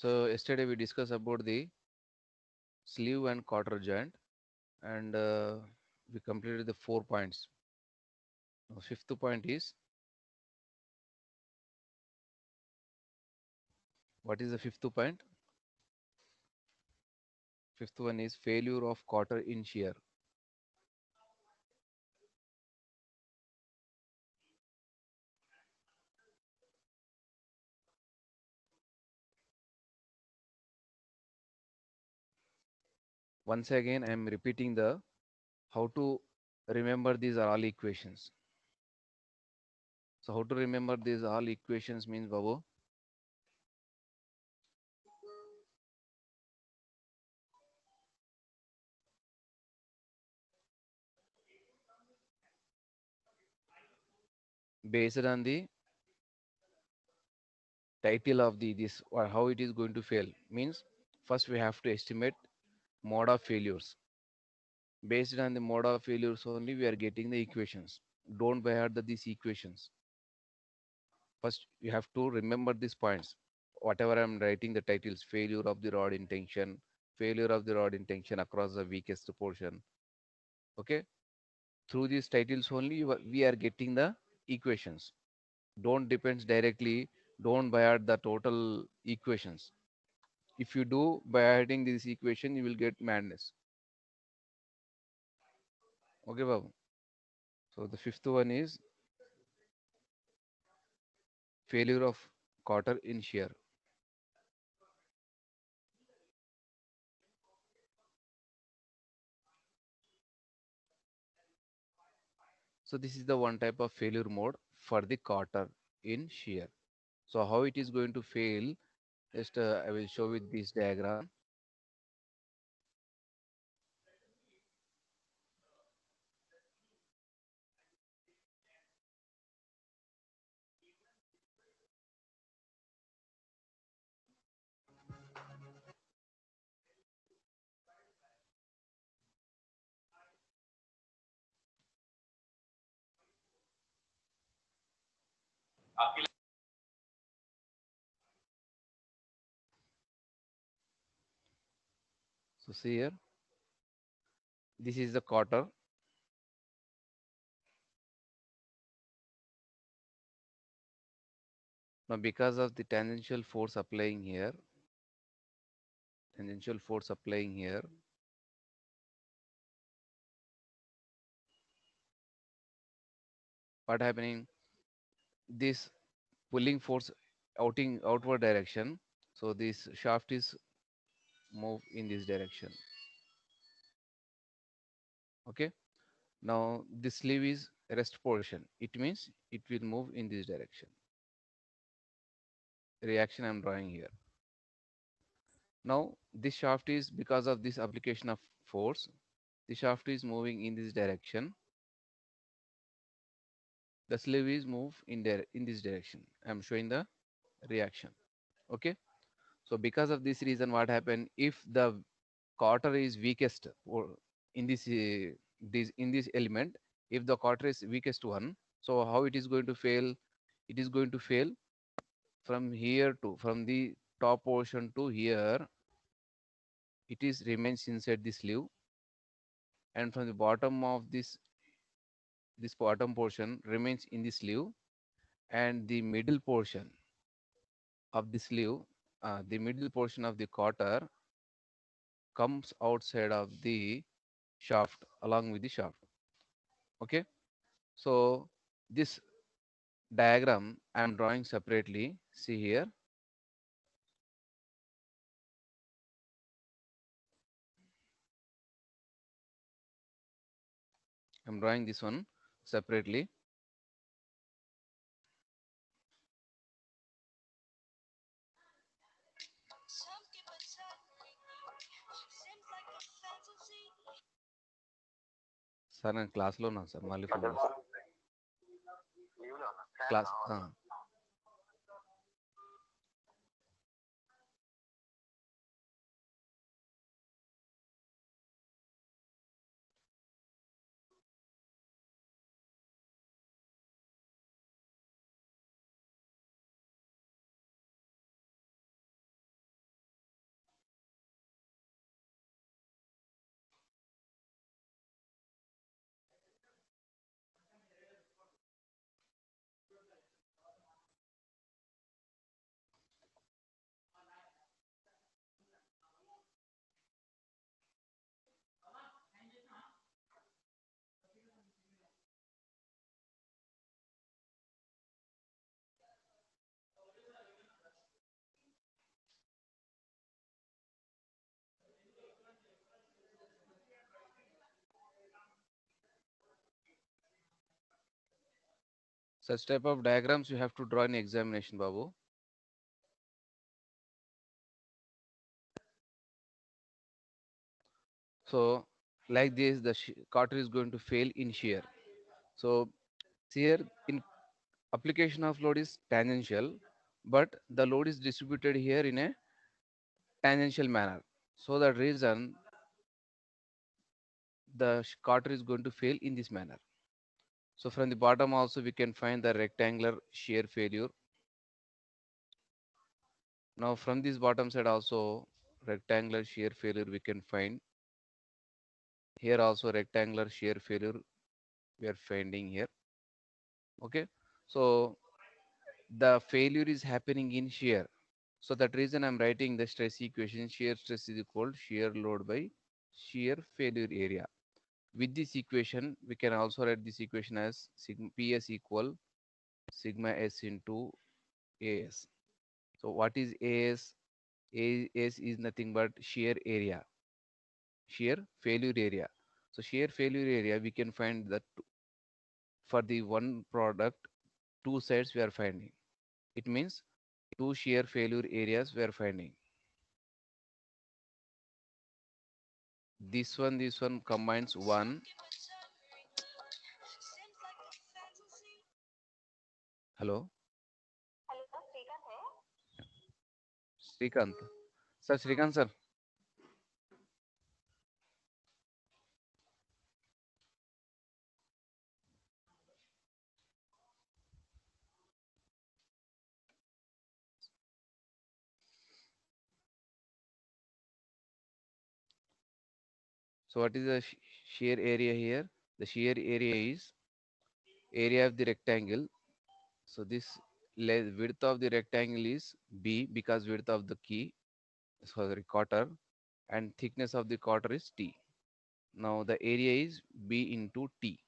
So yesterday we discussed about the sleeve and quarter joint, and we completed the 4 points. Now, fifth point is, what is the fifth point? Fifth one is failure of quarter in shear. Once again, I am repeating the how to remember these are all equations. So how to remember these all equations means, Babu, based on the title of the this or how it is going to fail means first we have to estimate mode of failures. Based on the mode of failures only we are getting the equations. Don't by heart these equations. First you have to remember these points. Whatever I'm writing the titles, failure of the rod in tension, failure of the rod in tension across the weakest portion. Okay, through these titles only we are getting the equations. Don't depends directly, don't by heart the total equations. If you do by adding this equation, you will get madness. Okay, Babu. So the fifth one is failure of quarter in shear. So this is the one type of failure mode for the quarter in shear. So how it is going to fail? Just I will show with this diagram. So see here, this is the quarter. Now because of the tangential force applying here, what happening? This pulling force outward direction. So this shaft is move in this direction. Okay. Now this sleeve is rest portion. It means it will move in this direction. Reaction I'm drawing here. Now this shaft is because of this application of force. The shaft is moving in this direction. The sleeve is move in this direction. I'm showing the reaction. Okay. So because of this reason, what happened if the quarter is weakest or in this element, if the quarter is weakest one, so how it is going to fail? It is going to fail from here to from the top portion to here. It is remains inside the sleeve, and from the bottom of this bottom portion remains in the sleeve, and the middle portion of the sleeve, the middle portion of the quarter comes outside of the shaft along with the shaft. Okay, so this diagram I am drawing separately. See here, I'm drawing this one separately. Sir నేను క్లాస్లో ఉన్నాను sir మళ్ళీ phone చేస్తాను class Such type of diagrams you have to draw in examination, Babu. So like this, the cutter is going to fail in shear. So here in application of load is tangential, but the load is distributed here in a tangential manner. So that reason the cutter is going to fail in this manner. So from the bottom also we can find the rectangular shear failure. Now from this bottom side also rectangular shear failure we can find. Here also rectangular shear failure we are finding here. Okay. So the failure is happening in shear. So that reason I'm writing the stress equation. Shear stress is equal shear load by shear failure area. With this equation, we can also write this equation as sigma PS equal sigma S into AS. So what is AS? AS is nothing but shear area, shear failure area. So shear failure area, we can find that for the one product, two sides we are finding. It means two shear failure areas we are finding. This one combines one. Hello, Srikant. Sir, Srikant sir. So what is the shear area here? The shear area is area of the rectangle. So this width of the rectangle is B because width of the key, sorry, quarter, and thickness of the quarter is T. Now the area is B into T.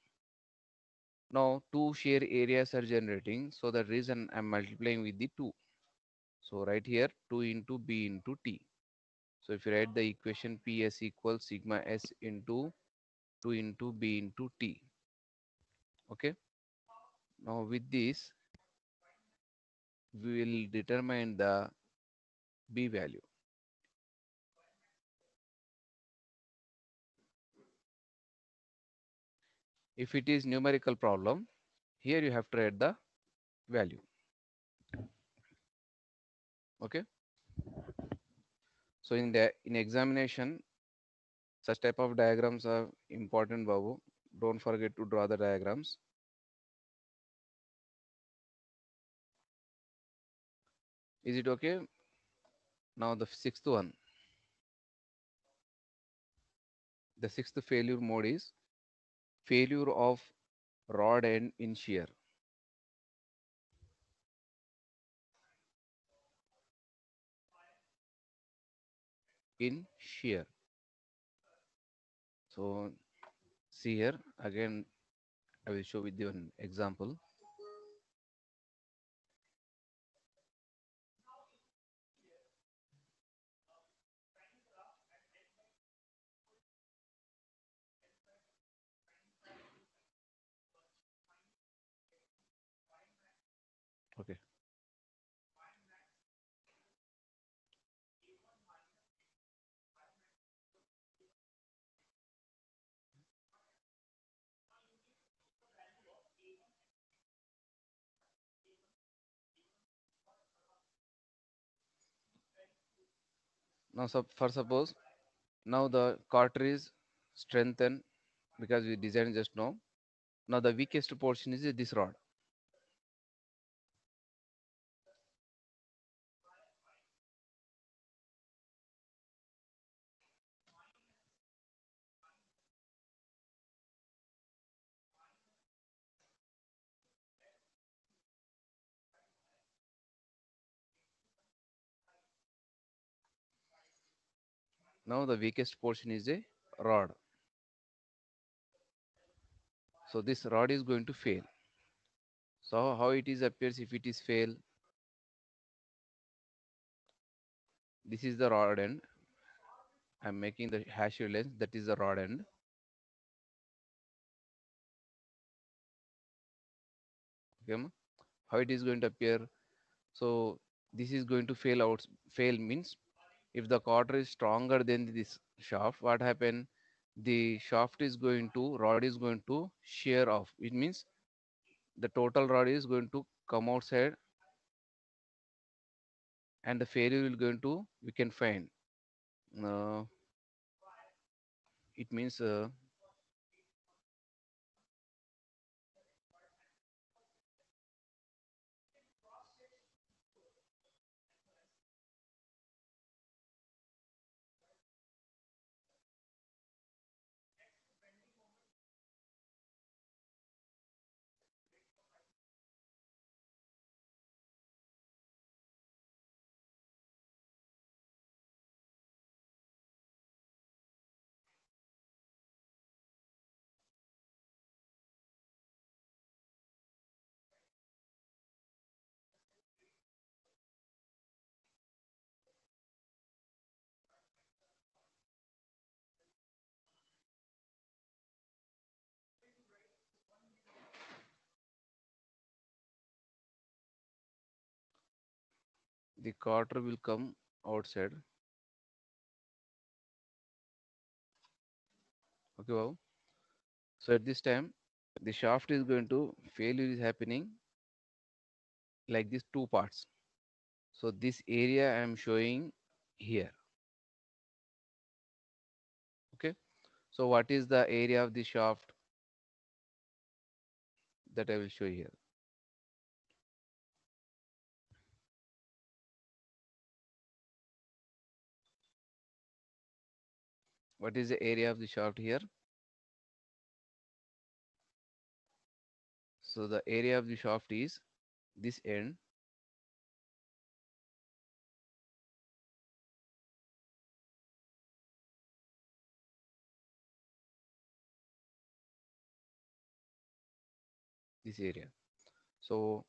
Now two shear areas are generating, so the reason I'm multiplying with the 2. So right here 2 into B into T. So if you write the equation PS equals sigma S into 2 into B into T. Okay. Now with this we will determine the B value. If it is numerical problem, here you have to write the value. Okay. So in examination, such type of diagrams are important, Babu. Don't forget to draw the diagrams. Is it okay? Now the sixth one. The sixth failure mode is failure of rod end in shear. In shear. So see here again. I will show with you an example. Okay. Now for suppose now the quarter is strengthened because we designed just now. Now the weakest portion is this rod. Now the weakest portion is a rod. So this rod is going to fail. So how it is appears if it is fail? This is the rod end. I'm making the hash length. That is the rod end. Okay, how it is going to appear? So this is going to fail out. Fail means if the quarter is stronger than this shaft, what happen? The shaft is going to rod is going to shear off. It means the total rod is going to come outside, and the failure will going to we can find. Uh, it means the quarter will come outside. Okay, wow. So at this time, the shaft is going to failure is happening like these two parts. So this area I am showing here. Okay. So what is the area of the shaft that I will show here? What is the area of the shaft here? So the area of the shaft is this end, this area. So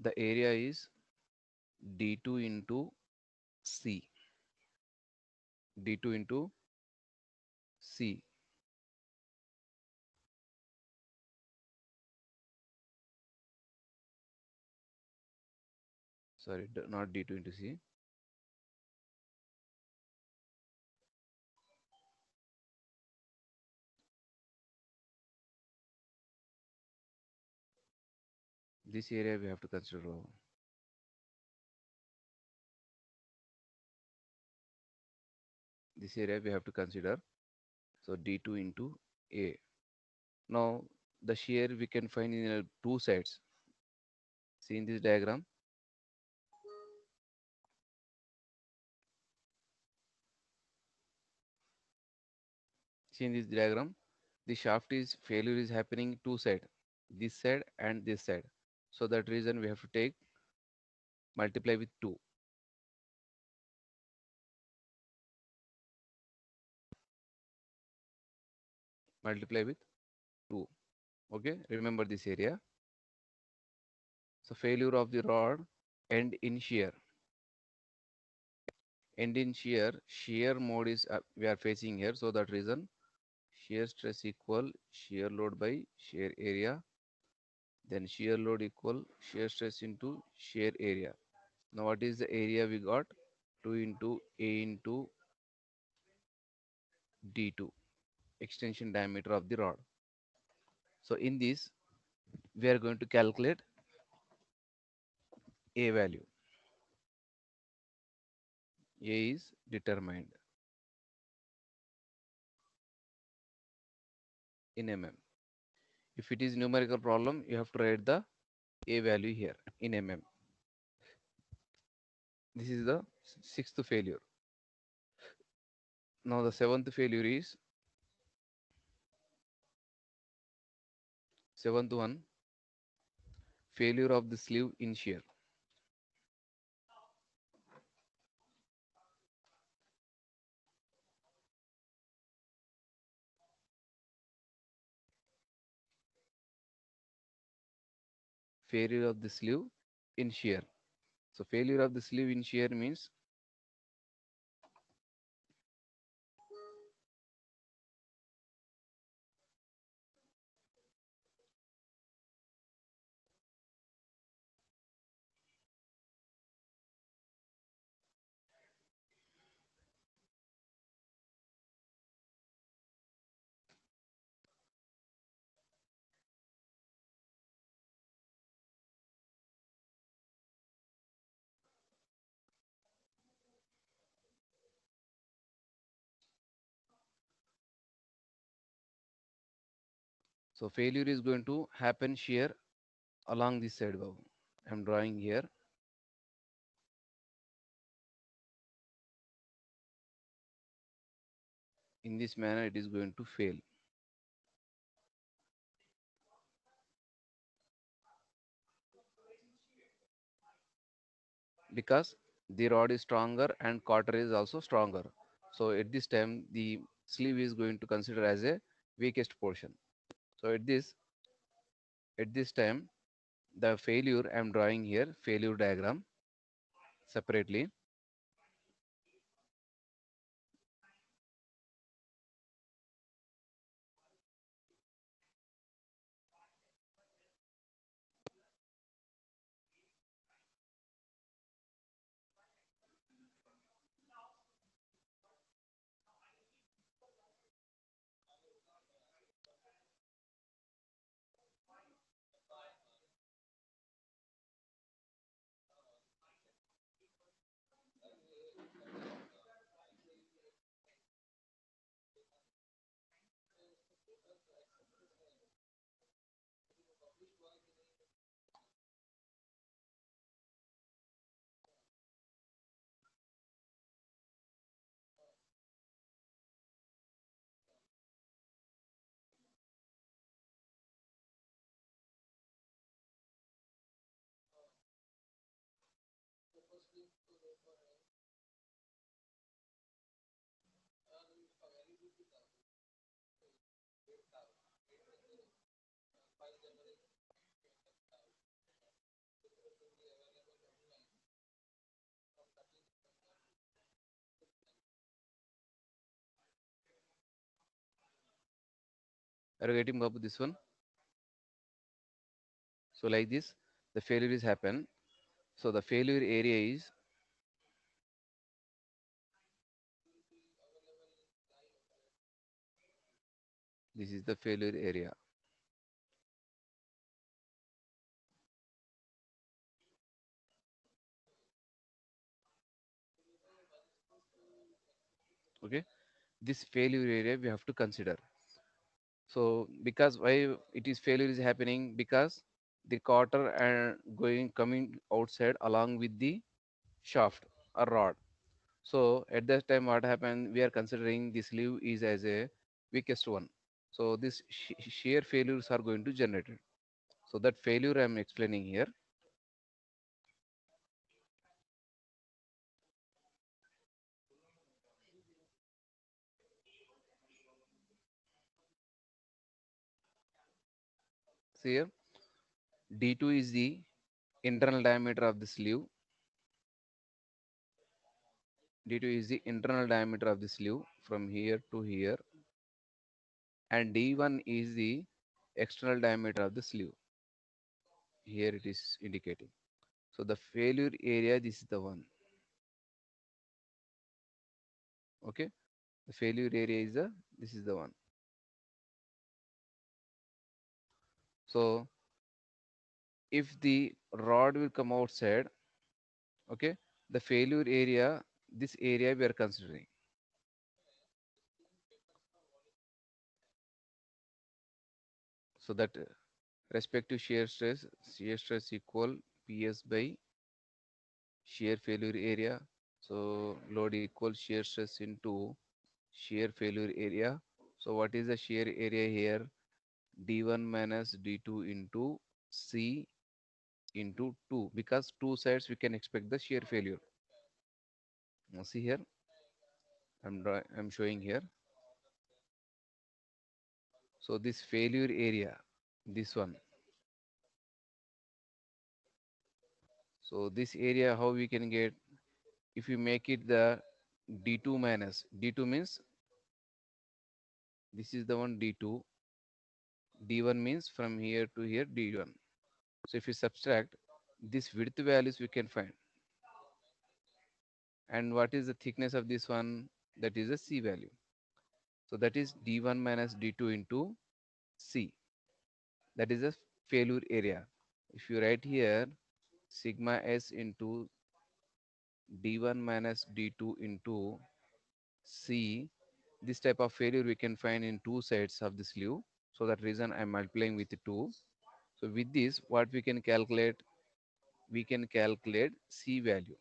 the area is D2 into C. D2 into C. Sorry, not D2 into C. This area we have to consider. This area we have to consider. So D2 into A. Now the shear we can find in two sides. See in this diagram. See in this diagram, the shaft is failure is happening two side, this side and this side. So that reason we have to take multiply with 2. Multiply with 2. Okay, remember this area. So failure of the rod end in shear. End in shear. Shear mode is we are facing here. So that reason shear stress equal shear load by shear area. Then shear load equal shear stress into shear area. Now what is the area we got? 2 into A into D2, extension diameter of the rod. So in this, we are going to calculate A value. A is determined in mm. If it is numerical problem, you have to write the A value here in mm. This is the sixth failure. Now the seventh failure is seventh one, failure of the sleeve in shear. Failure of the sleeve in shear. So failure of the sleeve in shear means So failure is going to happen shear along this side, Babu. I'm drawing here. In this manner, it is going to fail because the rod is stronger and quarter is also stronger. So at this time, the sleeve is going to consider as a weakest portion. So at this time, the failure I'm drawing here, failure diagram separately. Are you getting Babu this one? So like this, the failure is happen. So the failure area is, this is the failure area. Okay, this failure area we have to consider. So because why it is failure is happening, because the quarter and going coming outside along with the shaft or rod. So at that time what happened, we are considering this sleeve is as a weakest one. So this shear failures are going to generate it. So that failure I am explaining here. See here, D2 is the internal diameter of the sleeve. D2 is the internal diameter of the sleeve from here to here, and D1 is the external diameter of the sleeve. Here it is indicating. So the failure area, this is the one. Okay, the failure area is the, this is the one. So if the rod will come outside, okay, the failure area, this area we are considering. So that respective shear stress equal PS by shear failure area. So load equals shear stress into shear failure area. So what is the shear area here? D1 minus D2 into C into 2, because two sides we can expect the shear failure. Now see here, I'm showing here. So this failure area, this one. So this area how we can get, if we make it the D2 minus, D2 means this is the one D2, D1 means from here to here D1. So if we subtract this width values we can find. And what is the thickness of this one? That is the C value. So that is D1 minus D2 into C. That is the failure area. If you write here sigma S into D1 minus D2 into C, this type of failure we can find in two sides of the sleeve. So that reason I'm multiplying with 2. So with this, what we can calculate? We can calculate C value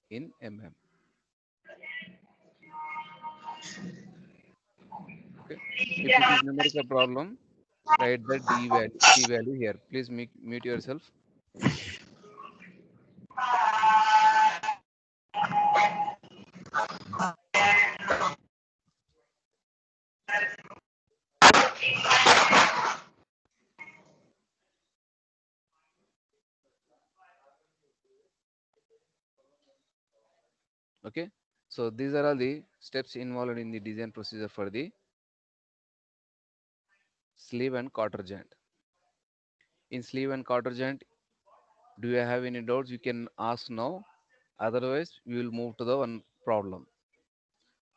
in mm. Okay. If it is numerical problem, write the D value, C value here. Please mute yourself. Okay. So these are all the steps involved in the design procedure for the sleeve and quarter joint. In sleeve and quarter joint, do you have any doubts? You can ask now. Otherwise, we will move to the one problem.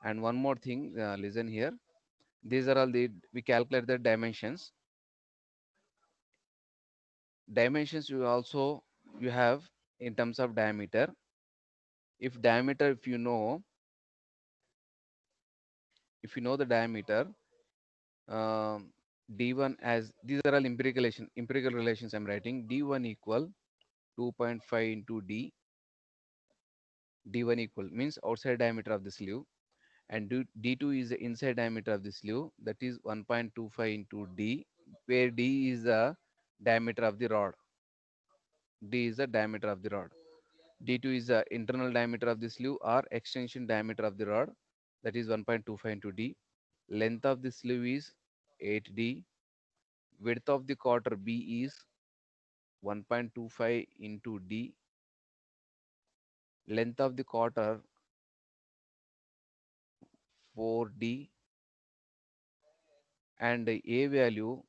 And one more thing, listen here. These are all the, we calculate the dimensions. Dimensions you also, you have in terms of diameter. If diameter, if you know the diameter, um, d1 as, these are all empirical relations I'm writing. D1 equal 2.5 into D1 equal means outside diameter of the sleeve, and D2 is the inside diameter of the sleeve, that is 1.25 into D, where D is the diameter of the rod. D is the diameter of the rod. D2 is the internal diameter of the sleeve or extension diameter of the rod, that is 1.25 into D. Length of the sleeve is 8D. Width of the quarter B is 1.25 into D. Length of the quarter 4D, and the A value,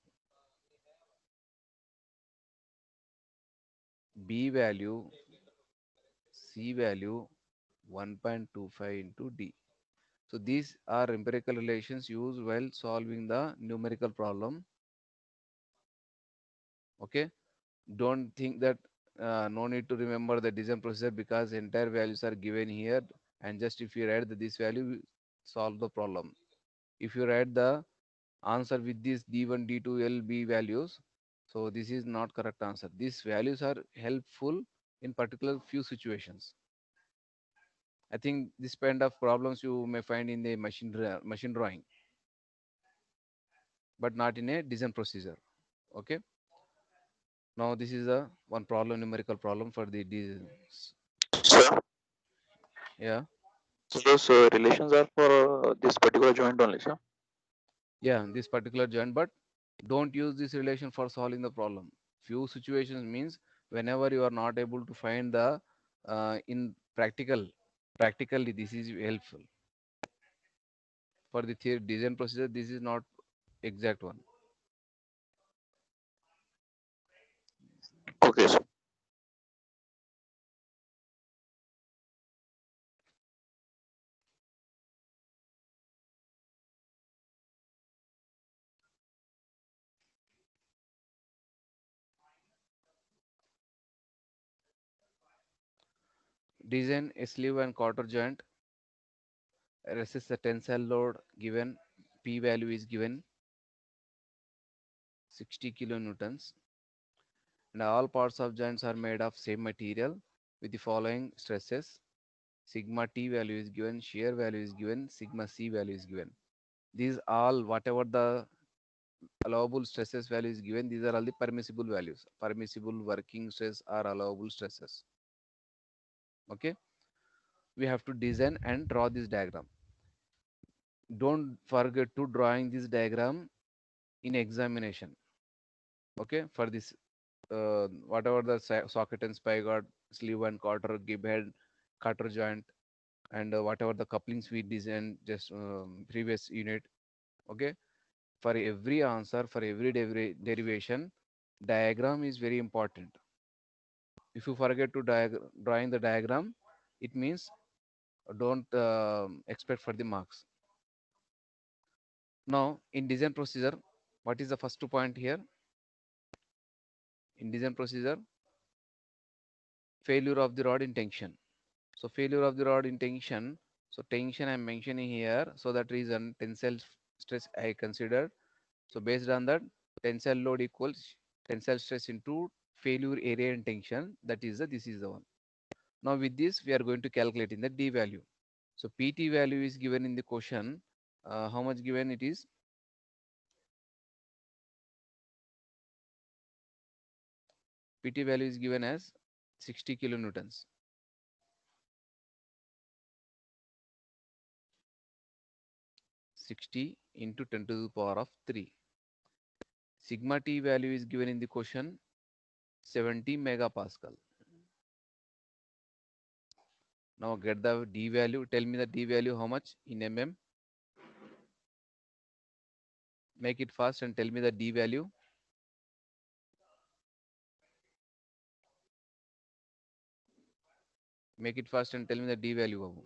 B value, C value 1.25 into D. So these are empirical relations used while solving the numerical problem. Okay. Don't think that no need to remember the design procedure because entire values are given here, and just if you write this value, solve the problem. If you write the answer with these D1, D2, LB values, so this is not correct answer. These values are helpful in particular few situations. I think this kind of problems you may find in the machine drawing, but not in a design procedure. Okay. Now this is a one problem, numerical problem for the Sir, yeah. so those relations are for this particular joint only, sir. Yeah, this particular joint, but don't use this relation for solving the problem. Few situations means whenever you are not able to find the in practically this is helpful. For the theory design procedure, this is not exact one. Okay, sir. Design a sleeve and quarter joint, resist the tensile load given, P value is given 60 kilonewtons, and all parts of joints are made of same material with the following stresses. Sigma T value is given, shear value is given, sigma C value is given. These all, whatever the allowable stresses value is given, these are all the permissible values. Permissible working stress are allowable stresses. Okay. We have to design and draw this diagram. Don't forget to drawing this diagram in examination. Okay. For this, whatever the socket and spigot, sleeve and quarter, gib head, cutter joint, and whatever the couplings we designed just previous unit. Okay. For every answer, for every derivation, diagram is very important. If you forget to drawing the diagram, it means don't expect for the marks. Now in design procedure, what is the first point here? In design procedure, failure of the rod in tension. So failure of the rod in tension, So tension I'm mentioning here. So that reason tensile stress I considered. So based on that, tensile load equals tensile stress into failure area and tension. That is the this is the one. Now with this we are going to calculate in the D value. So PT value is given in the question. How much given it is? PT value is given as 60 kilonewtons. 60 into 10 to the power of 3. Sigma T value is given in the question 70 megapascal. Now get the D value. Tell me the D value how much in mm. Make it fast and tell me the D value. Make it fast and tell me the D value, Babu.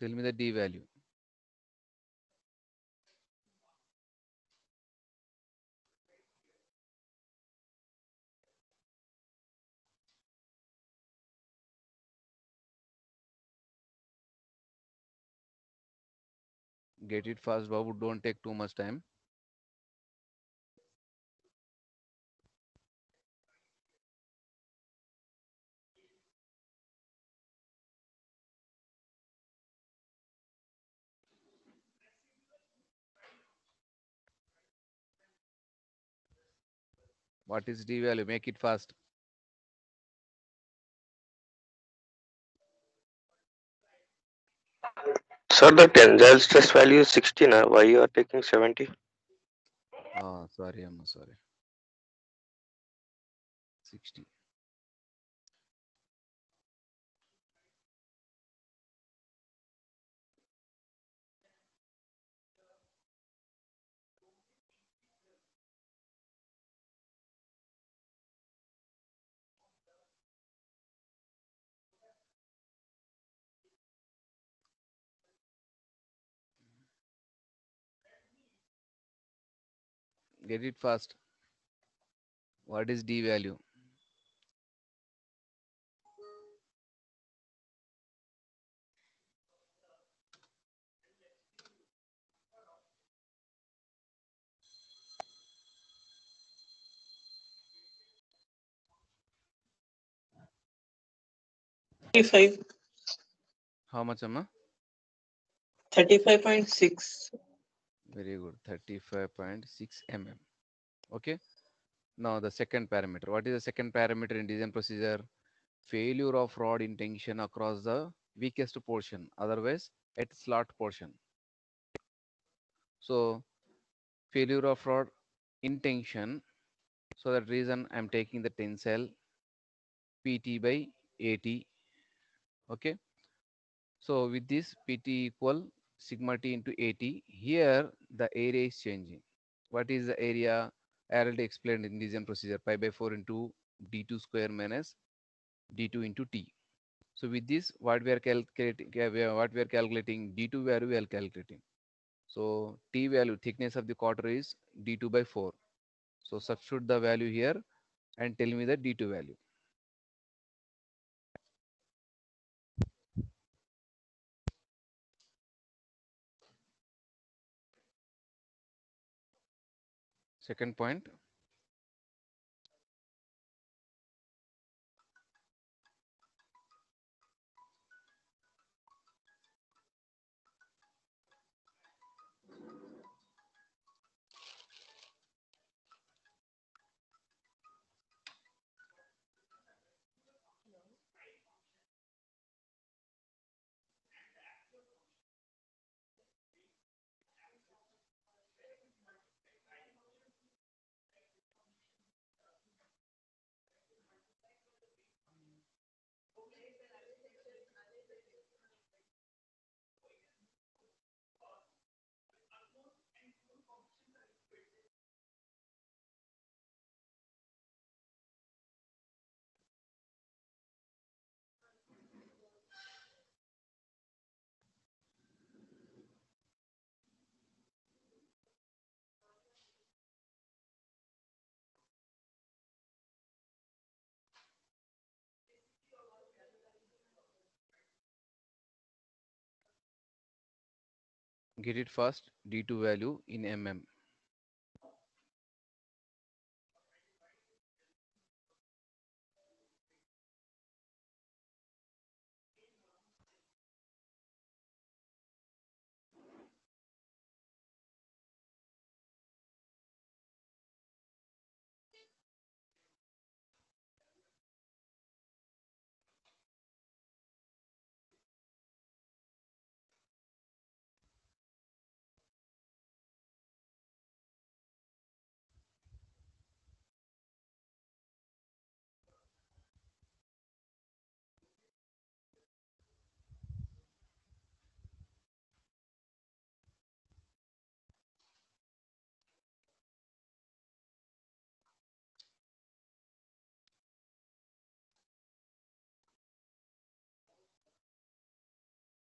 Tell me the D value. Get it fast, Babu. Don't take too much time. What is D value? Make it fast. Sir, the tensile stress value is 60 now. Why you are taking 70? Oh, sorry, I'm sorry. 60. Get it fast. What is D value? Thirty-five, How much, Amma? 35.6. Very good. 35.6 mm. Okay. Now the second parameter. What is the second parameter in design procedure? Failure of rod in tension across the weakest portion, otherwise at slot portion. So failure of rod in tension. So that reason I'm taking the tensile PT by AT. Okay. So with this PT equal sigma T into AT. Here the area is changing. What is the area? I already explained in design procedure. Pi by 4 into D2 square minus D2 into T. So with this, what we are calculating, D2 value we are calculating. So T value, thickness of the quarter is D2 by 4. So substitute the value here and tell me the D2 value. Second point, Get it fast. D2 value in mm.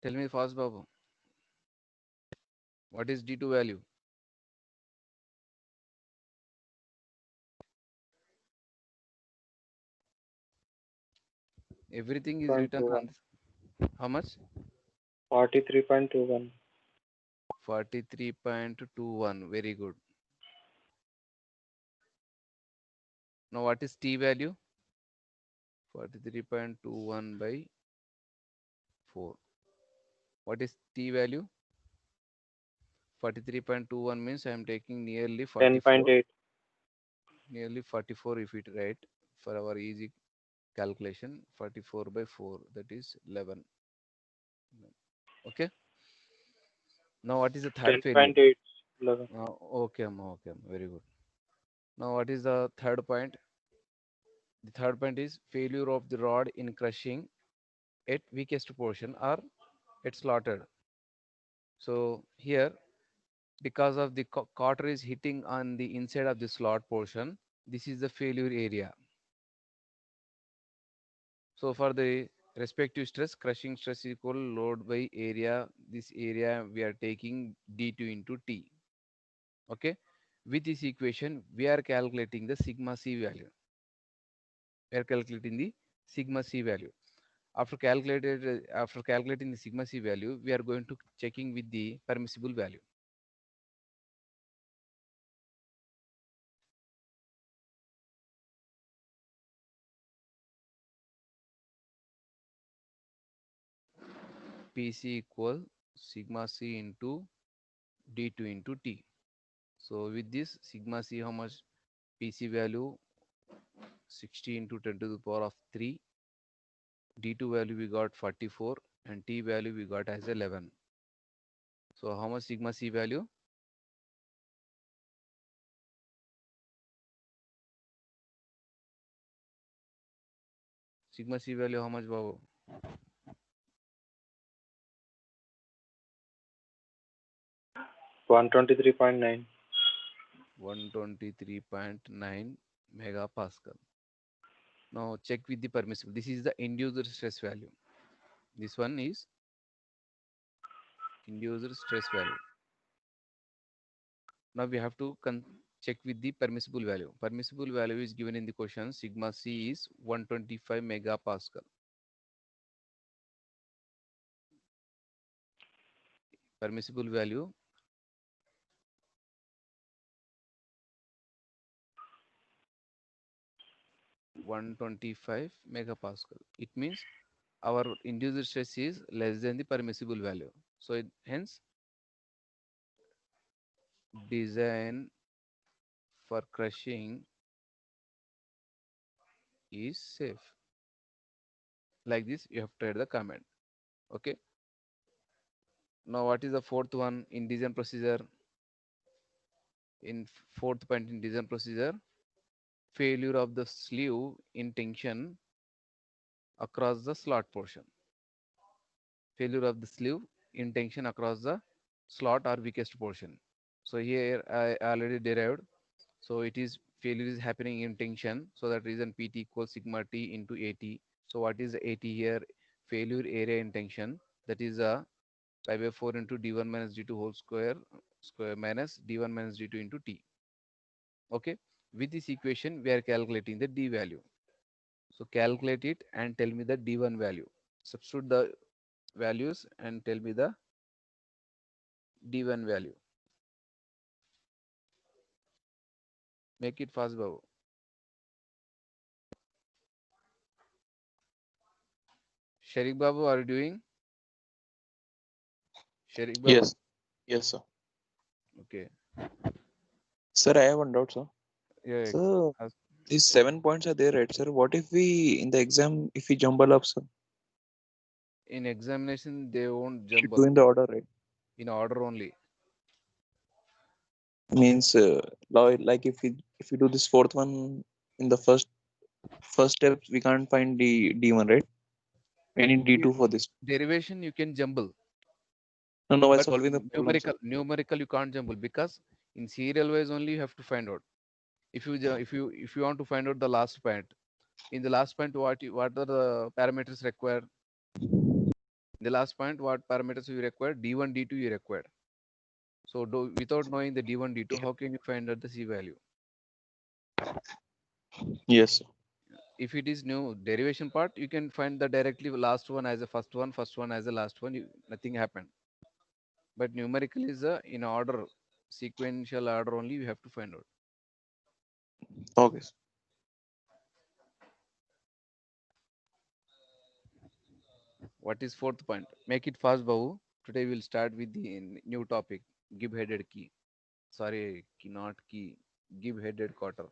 Tell me fast, Babu. What is D2 value? Everything is written on 43.21. this. How much? 43.21. 43.21. Very good. Now what is T value? 43.21 by 4. What is T value? 43.21 means I am taking nearly 44. 10.8. Nearly 44 if it right for our easy calculation. 44 by 4, that is 11. Okay. Now what is the third failure? 10.8. 11. Okay, okay, very good. Now what is the third point? The third point is failure of the rod in crushing at weakest portion or at slotted. So here, because of the quarter is hitting on the inside of the slot portion, this is the failure area. So for the respective stress, crushing stress equal load by area. This area we are taking D2 into T. Okay. With this equation, we are calculating the sigma C value. We are calculating the sigma C value. After calculating the sigma C value, we are going to checking with the permissible value. PC equal sigma C into D2 into T. So with this sigma C, how much PC value 60 into 10 to the power of 3. D2 value we got 44 and T value we got as 11. So how much sigma C value? Sigma C value how much, Babu? 123.9. 123.9 megapascal. Now check with the permissible. This is the induced stress value. This one is induced stress value. Now we have to check with the permissible value. Permissible value is given in the question. Sigma C is 125 megapascal. Permissible value 125 megapascal. It means our induced stress is less than the permissible value. So hence design for crushing is safe. Like this, you have to write the comment. Okay. Now, what is the fourth one in design procedure? In fourth point in design procedure, failure of the sleeve in tension across the slot portion. Failure of the sleeve in tension across the slot or weakest portion. So here I already derived. So it is failure is happening in tension. So that reason PT equals sigma T into AT. So what is the AT here? Failure area in tension. That is a pi by 4 into d1 minus d2 whole square minus d1 minus d2 into T. Okay. With this equation, we are calculating the D value. So calculate it and tell me the D1 value. Substitute the values and tell me the D1 value. Make it fast, Babu. Sharik Babu, are you doing? Sharik Babu. Yes, yes, sir. Okay. Sir, I have one doubt, sir. Yeah. So Ask- these 7 points are there, right, sir? What if we in the exam if we jumble up, sir? In examination, they won't We should do jumble in the order, right? in order only. Means like if we do this fourth one in the first steps, we can't find the D1, right? We need You- D2 for this. Derivation, you can jumble, No, no, while but solving the problem, sir. numerical, you can't jumble because in serial wise only you have to find out. If you want to find out the last point, in the last point, what are the parameters required? In the last point, what parameters you require? D1, D2 you require. So without knowing the D1, D2, how can you find out the C value? Yes, sir. If it is new derivation part, you can find the directly last one as a first one as the last one. Nothing happened. But numerical is in order, sequential order only. You have to find out. Okay, sir. What is fourth point? Make it fast, Babu. Today we'll start with the new topic. Give headed key. Sorry, key, not key. Give headed quarter.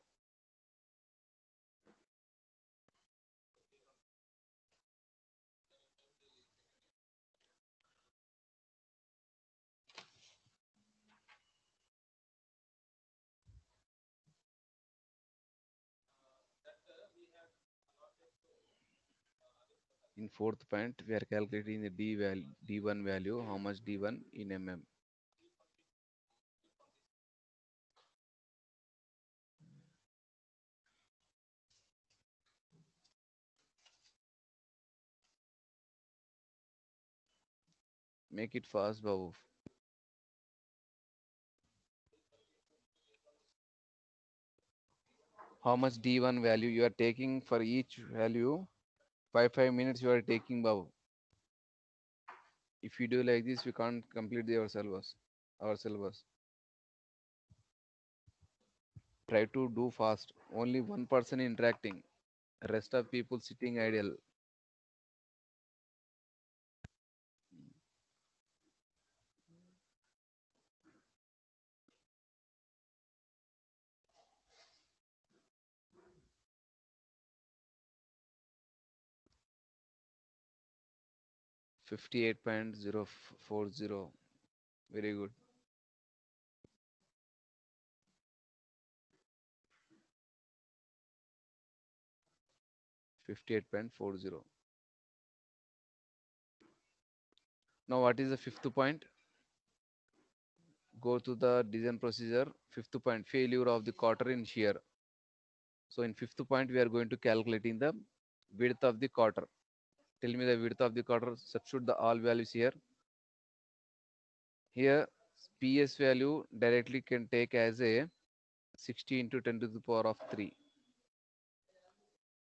In fourth point, we are calculating the D1 value. How much D1 in mm? Make it fast, Babu. How much D1 value you are taking for each value? 5 minutes you are taking, Babu. If you do like this, we can't complete our syllabus. Our syllabus. Try to do fast. Only one person interacting. Rest of people sitting idle. 58.040. Very good. 58.40. Now, what is the fifth point? Go to the design procedure. Fifth point, failure of the quarter in shear. So, in fifth point, we are going to calculating the width of the quarter. Tell me the width of the quarter. Substitute the all values here. Here, PS value directly can take as a 60 into 10 to the power of 3.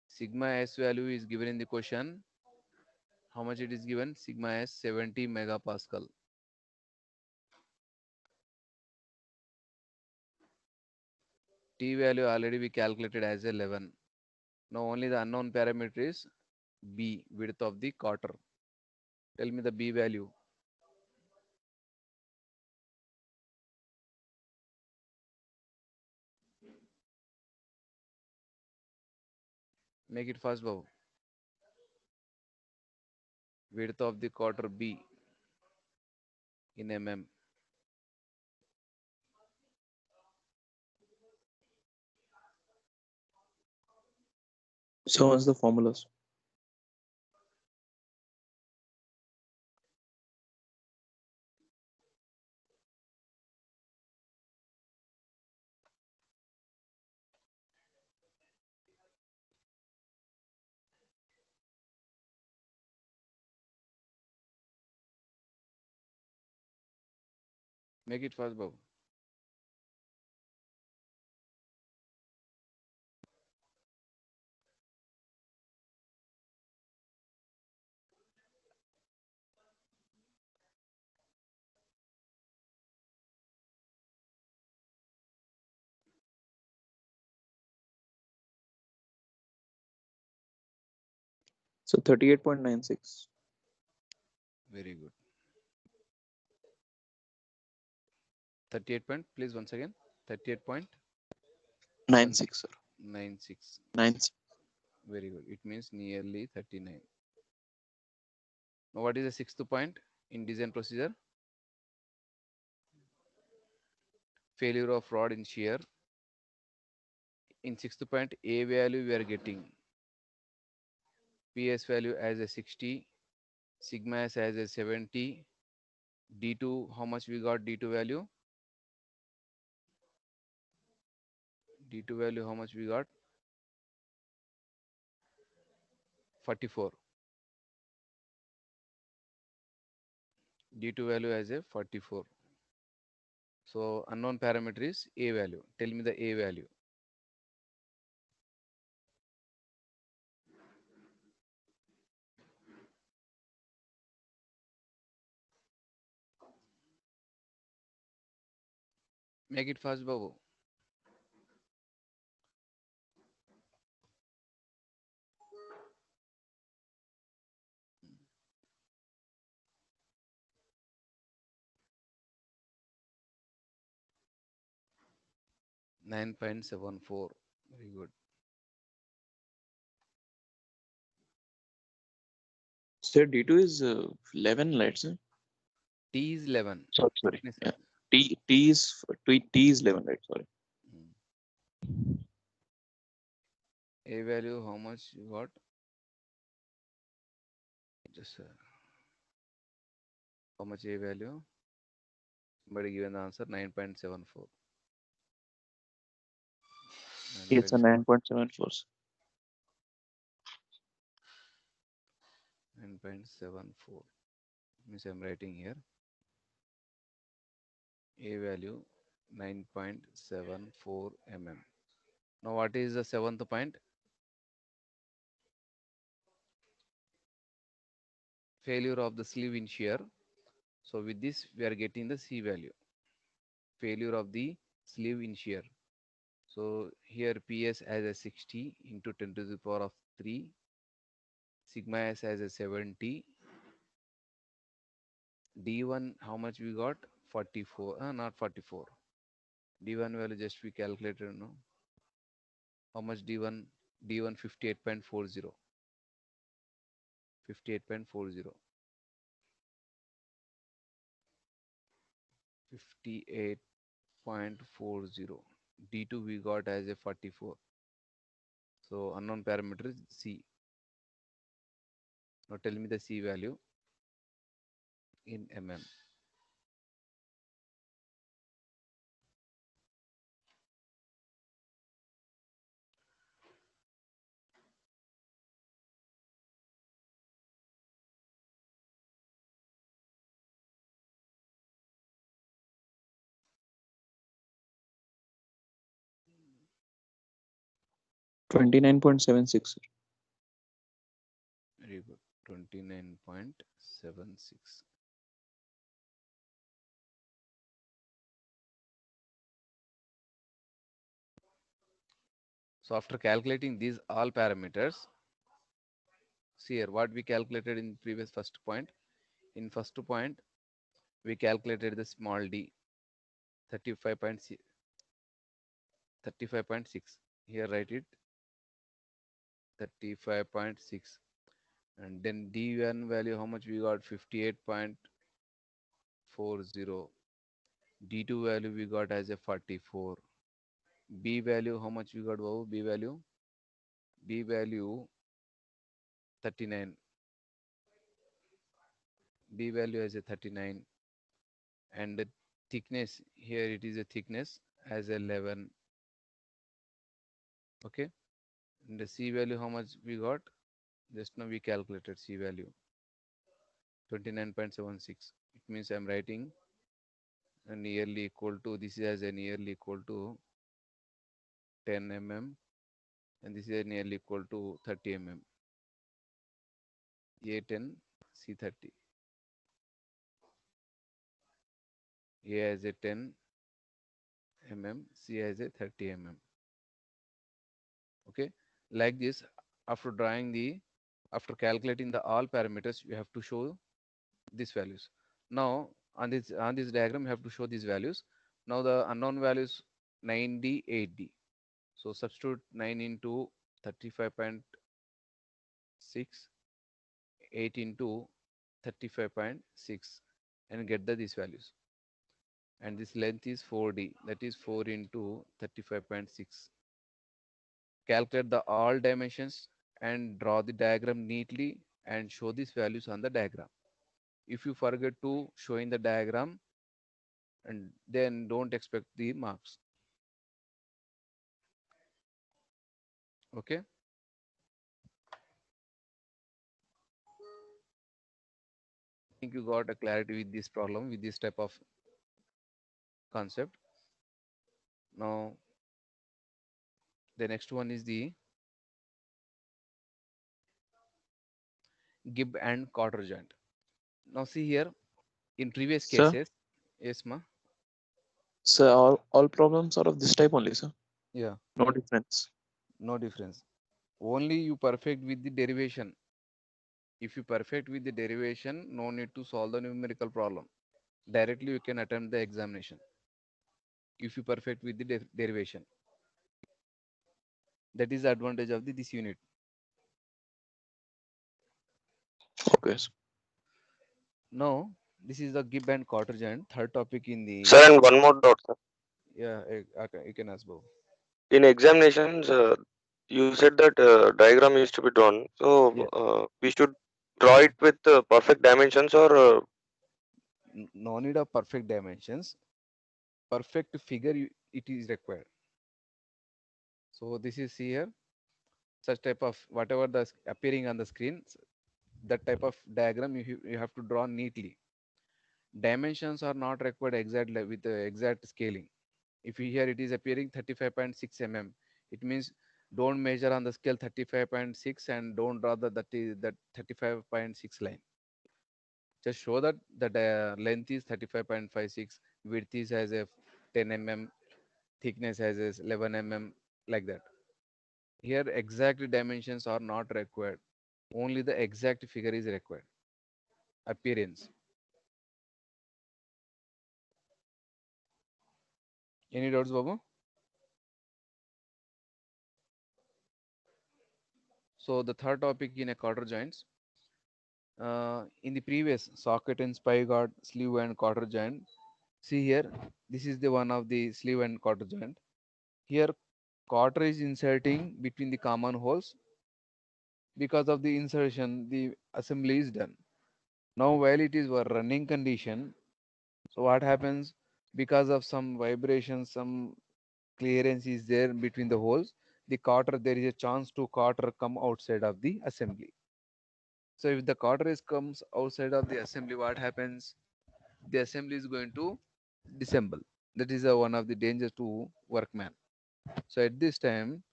Sigma S value is given in the question. How much it is given? Sigma S 70 megapascal. T value already we calculated as 11. Now only the unknown parameter is B, width of the quarter. Tell me the B value. Make it fast, Babu. Width of the quarter B in mm. So what's the formulas? Make it fast, Babu. So 38.96. Very good. 38 point, please once again. 38.96. 96, sir. 96. Very good. It means nearly 39. Now, what is the sixth point in design procedure? Failure of rod in shear. In sixth point, A value we are getting PS value as a 60, sigma s as a 70, D2, how much we got D2 value? D2 value, how much we got? 44. D2 value as a 44. So unknown parameter is A value. Tell me the A value. Make it fast, Babu. 9.74. Very good. So D2 is 11, let's say. T is 11. Sorry. Thickness. Yeah. T is 11, right? Sorry. A value, how much you got? Just how much A value? Somebody given the answer 9.74. It's a 9.74. 9.74. Means I'm writing here. A value 9.74 mm. Now what is the seventh point? Failure of the sleeve in shear. So with this we are getting the C value. Failure of the sleeve in shear. So here PS as a 60 into 10 to the power of 3. Sigma S as a 70. D1 how much we got? 44. Not 44. D1 value just we calculated. No. How much D1? D1 58.40. 58.40. 58.40. D2 we got as a 44. So unknown parameter is C. Now tell me the C value in mm. $29.76. Very good. 29.76. So after calculating these all parameters, see here what we calculated in previous first point. In first point, we calculated the small d 35.6. 35.6. Here write it 35.6. And then D1 value, how much we got? 58.40. D2 value we got as a 44. B value, how much we got? Wow, B value? B value 39. B value as a 39. And the thickness, here it is a thickness as 11. Okay. And the C value, how much we got? Just now we calculated C value 29.76. It means I'm writing a nearly equal to, this is as a nearly equal to 10 mm, and this is nearly equal to 30 mm. A10, C30. A has a 10 mm, C has a 30 mm. Okay, like this, after drawing the After calculating the all parameters, you have to show these values. Now on this diagram, you have to show these values. Now the unknown values 9D, 8D. So substitute 9 into 35.6, 8 into 35.6, and get these values. And this length is 4D, that is 4 into 35.6. Calculate the all dimensions and draw the diagram neatly and show these values on the diagram. If you forget to show in the diagram, and then don't expect the marks. Okay. I think you got a clarity with this problem, with this type of concept. Now the next one is the Gibb and Cotter joint. Now see here, in previous Sir, cases, yes ma, sir, all problems are of this type only, sir. yeah, No difference. no difference. Only you perfect with the derivation. If you perfect with the derivation, no need to solve the numerical problem. Directly you can attempt the examination. If you perfect with the derivation, that is the advantage of this unit. Okay, sir. Now this is the Gibb and Cotter joint. Third topic in the, Sir, and one more doubt, sir. yeah, okay, you can ask Bob. In examinations, you said that diagram is to be drawn. So Yeah, we should draw it with perfect dimensions, or no need of perfect dimensions. Perfect figure it is required. So this is here, such type of whatever the appearing on the screen, that type of diagram you have to draw neatly. Dimensions are not required exactly with the exact scaling. If you here it is appearing 35.6 mm, it means don't measure on the scale 35.6 and don't draw that 35.6 line. Just show that the length is 35.56, width is as a 10 mm, thickness as a 11 mm, like that. Here exact dimensions are not required. Only the exact figure is required. Appearance. Any doubts, Babu? So the third topic in a quarter joints. In the previous socket and spy guard, sleeve and quarter joint. See here, this is the one of the sleeve and quarter joint. Here, quarter is inserting between the common holes. Because of the insertion, the assembly is done. Now, while it is a running condition, so what happens? Because of some vibration, some clearance is there between the holes, the quarter, there is a chance to quarter come outside of the assembly. So if the quarter is comes outside of the assembly, what happens? The assembly is going to disassemble. That is one of the dangers to workman. So at this time,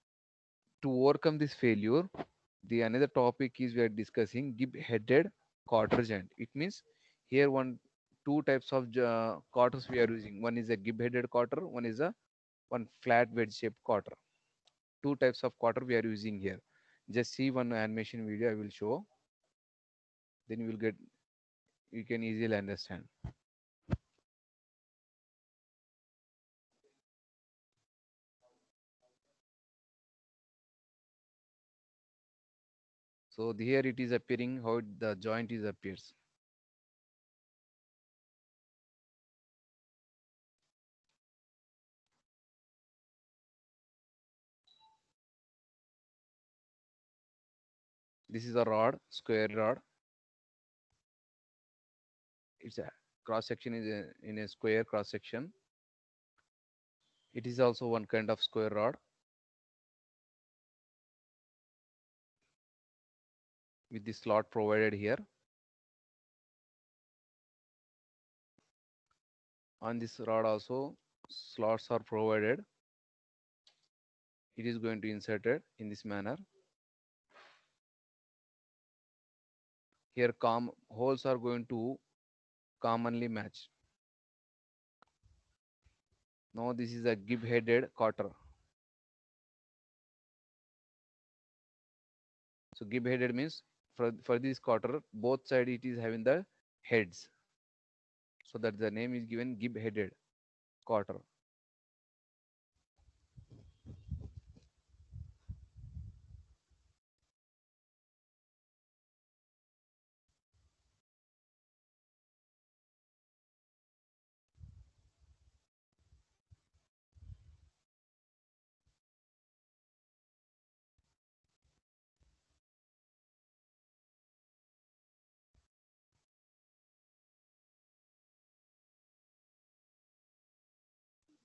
to overcome this failure, the another topic is we are discussing Gibb headed quarter joint. It means here two types of quarters we are using. One is a Gibb headed quarter, one is a one flat wedge shaped quarter. Two types of quarter we are using here. Just see one animation video I will show, then you can easily understand. So here it is appearing how the joint is appears. This is a rod, square rod. It's a cross section is in a square cross section. It is also one kind of square rod with the slot provided here. On this rod also slots are provided. It is going to insert it in this manner. Here holes are going to commonly match. Now this is a Gibb headed quarter. So Gibb headed means for this quarter, both side it is having the heads, so that the name is given gib headed quarter.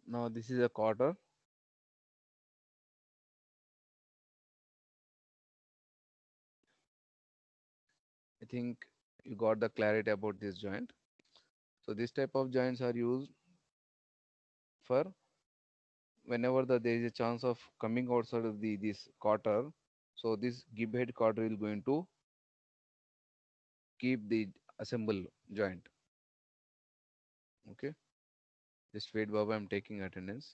Now this is a quarter. I think you got the clarity about this joint. So this type of joints are used for whenever there is a chance of coming outside of the this quarter. So this gib head quarter is going to keep the assemble joint. Okay. Just wait, Baba. I'm taking attendance.